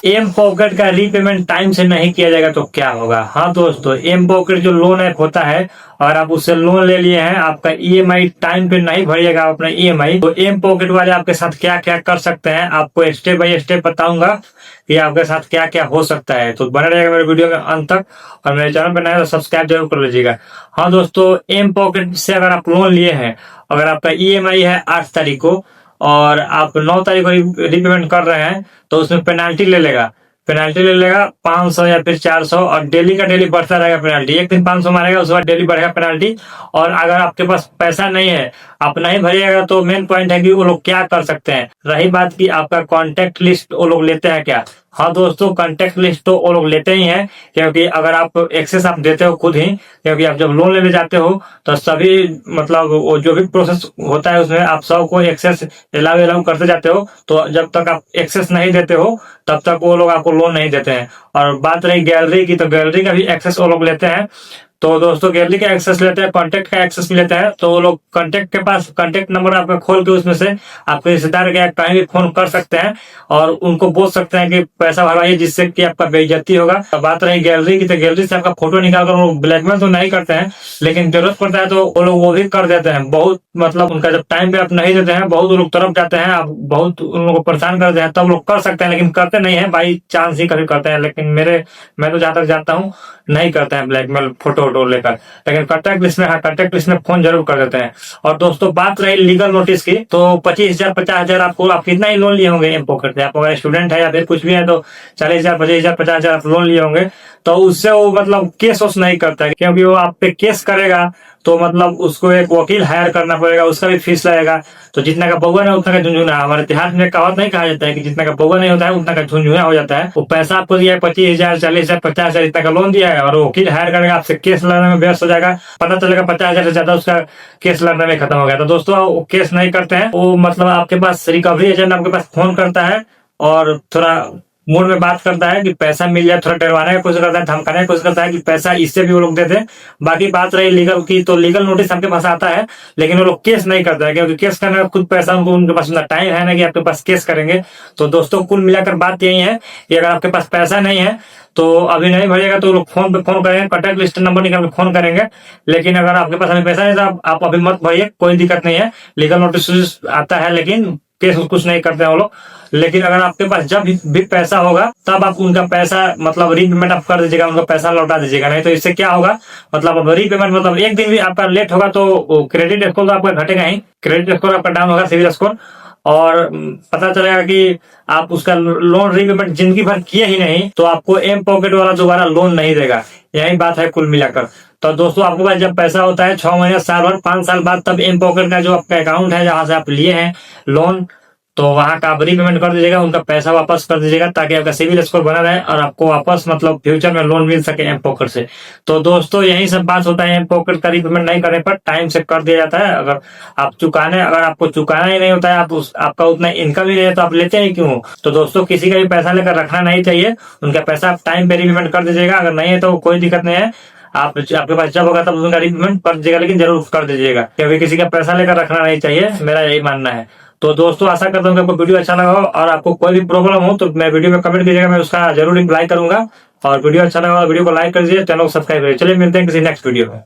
M pocket का repayment time से नहीं किया जाएगा तो क्या होगा। हाँ दोस्तों, एम पॉकेट जो लोन ऐप होता है और आप उससे लोन ले लिए हैं, आपका ईएमआई टाइम पे नहीं भरिएगा अपना ईएमआई, तो एम पॉकेट वाले आपके साथ क्या क्या कर सकते हैं आपको स्टेप बाय स्टेप बताऊंगा कि आपके साथ क्या क्या हो सकता है। तो बने रहेगा मेरे वीडियो में अंत तक, और मेरे चैनल पर नया तो सब्सक्राइब जरूर कर लीजिएगा। हाँ दोस्तों, एम पॉकेट से अगर आप लोन लिए हैं, अगर आपका ईएमआई है 8 तारीख को और आप 9 तारीख को रीपेमेंट कर रहे हैं, तो उसमें पेनाल्टी ले लेगा। पेनाल्टी ले लेगा 500 या फिर 400, और डेली का डेली बढ़ता रहेगा पेनाल्टी। एक दिन 500 मारेगा, उसके बाद डेली बढ़ेगा पेनाल्टी। और अगर आपके पास पैसा नहीं है, आप नहीं भरिएगा, तो मेन पॉइंट है कि वो लोग क्या कर सकते हैं। रही बात की आपका कॉन्टेक्ट लिस्ट वो लोग लेते हैं क्या। हाँ दोस्तों, कॉन्टेक्ट लिस्ट तो वो लोग लेते ही हैं, क्योंकि अगर आप एक्सेस आप देते हो खुद ही, क्योंकि आप जब लोन लेने जाते हो तो सभी मतलब वो जो भी प्रोसेस होता है उसमें आप सबको एक्सेस अलाउ करते जाते हो। तो जब तक आप एक्सेस नहीं देते हो तब तक वो लोग आपको लोन नहीं देते हैं। और बात रही गैलरी की, तो गैलरी का भी एक्सेस वो लोग लेते हैं। तो दोस्तों, गैलरी का एक्सेस लेते हैं, कॉन्टेक्ट का एक्सेस भी लेते हैं। तो वो लोग कॉन्टेक्ट के पास कॉन्टेक्ट नंबर आपका खोल के उसमें से आपके रिश्तेदार के कहीं भी फोन कर सकते हैं और उनको बोल सकते हैं कि पैसा भरवाइए, जिससे कि आपका बेइज्जती होगा। बात रही गैलरी की, तो गैलरी से आपका फोटो निकाल कर वो ब्लैकमेल तो नहीं करते हैं, लेकिन जरूरत पड़ता है तो वो लोग वो भी कर देते हैं। बहुत मतलब उनका जब टाइम पे आप नहीं देते हैं, बहुत लोग तरफ जाते हैं, आप बहुत उन लोगों को परेशान करते हैं, तब लोग कर सकते हैं, लेकिन करते नहीं है। बाई चांस ही कभी करते हैं, लेकिन मैं तो जहां तक जानता हूँ नहीं करते हैं ब्लैकमेल फोटो वोटो लेकर। लेकिन कॉन्टेक्ट लिस्ट में, हाँ कॉन्टेक्ट लिस्ट में फोन जरूर कर देते हैं। और दोस्तों, बात रही लीगल नोटिस की, तो 25,000 50,000 आपको, आप कितना ही लोन लिए होंगे एम पॉकेट से। आप अगर स्टूडेंट है या फिर कुछ भी है तो 40,000 25,000 50,000 आप लोन लिए होंगे, तो उससे वो मतलब केस वोस नहीं करता है, क्योंकि वो आप पे केस करेगा तो मतलब उसको एक वकील हायर करना पड़ेगा, उसका भी फीस लगेगा। तो जितना का बउआ नहीं उतना का झुंझुना। हमारे इतिहास में कहावत नहीं कहा जाता है कि जितना का बउआ नहीं होता है उतना का झुंझुना हो जाता है। वो पैसा आपको दिया है 25,000 40,000 50,000 इतना का लोन दिया है, और वो वकील हायर करेगा, आपसे केस लड़ने में व्यस्त हो जाएगा। पता चलेगा 50,000 से ज्यादा उसका केस लड़ने में खत्म हो गया। तो दोस्तों, वो केस नहीं करते हैं, वो मतलब आपके पास रिकवरी एजेंट आपके पास फोन करता है और थोड़ा मूड में बात करता है कि पैसा मिल जाए, थोड़ा डरवाने की कोशिश करता है, धमकाने की कोशिश करता है कि पैसा इससे भी वो लोग देते हैं। बाकी बात रही लीगल की, तो लीगल नोटिस आपके पास आता है, लेकिन वो लोग केस नहीं करता है, क्योंकि केस करने का खुद पैसा उनके पास उतना टाइम है ना कि आपके पास केस करेंगे। तो दोस्तों, कुल मिलाकर बात यही है कि अगर आपके पास पैसा नहीं है तो अभी नहीं भरिएगा, तो लोग फोन पे फोन करेंगे, कॉन्टेक्ट लिस्ट नंबर निकाल के फोन करेंगे। लेकिन अगर आपके पास अभी पैसा नहीं तो आप अभी मत भरिए, कोई दिक्कत नहीं है। लीगल नोटिस आता है, लेकिन केस कुछ नहीं करते हैं वो लोग। लेकिन अगर आपके पास जब भी पैसा होगा तब आप उनका पैसा मतलब रीपेमेंट आप कर दीजिएगा, उनका पैसा लौटा दीजिएगा। नहीं तो इससे क्या होगा, मतलब रीपेमेंट मतलब एक दिन भी आपका लेट होगा तो क्रेडिट स्कोर तो आपका घटेगा ही, क्रेडिट स्कोर आपका डाउन होगा, सिविल स्कोर। और पता चलेगा कि आप उसका लोन रीपेमेंट जिंदगी भर किए ही नहीं, तो आपको एम पॉकेट वाला दोबारा लोन नहीं देगा। यही बात है कुल मिलाकर। तो दोस्तों, आपके पास जब पैसा होता है 6 महीने साल भर 5 साल बाद, तब एम पॉकेट का जो आपका अकाउंट है जहां से आप लिए हैं लोन, तो वहां का आप रीपेमेंट कर दीजिएगा, उनका पैसा वापस कर दीजिएगा, ताकि आपका सिविल स्कोर बना रहे और आपको वापस मतलब फ्यूचर में लोन मिल सके एम पॉकेट से। तो दोस्तों, यही सब बात होता है। एम पॉकेट का रीपेमेंट नहीं करने पर टाइम से कर दिया जाता है। अगर आपको चुकाना ही नहीं होता है, आपका उतना इनकम ही नहीं है, तो आप लेते हैं क्यों। तो दोस्तों, किसी का भी पैसा लेकर रखना नहीं चाहिए, उनका पैसा आप टाइम पे रीपेमेंट कर दीजिएगा। अगर नहीं है तो कोई दिक्कत नहीं है, आपके पास जब होगा तब उनका रीपेमेंट कर दीजिएगा, लेकिन जरूर कर दीजिएगा, क्योंकि किसी का पैसा लेकर रखना नहीं चाहिए, मेरा यही मानना है। तो दोस्तों, आशा करता हूँ कि आपको वीडियो अच्छा लगा हो, और आपको कोई भी प्रॉब्लम हो तो मैं वीडियो में कमेंट कीजिएगा, मैं उसका जरूर रिप्लाई करूंगा। और वीडियो अच्छा लगा तो वीडियो को लाइक कर दीजिए, चैनल को सब्सक्राइब करिए। चलिए मिलते हैं किसी नेक्स्ट वीडियो में।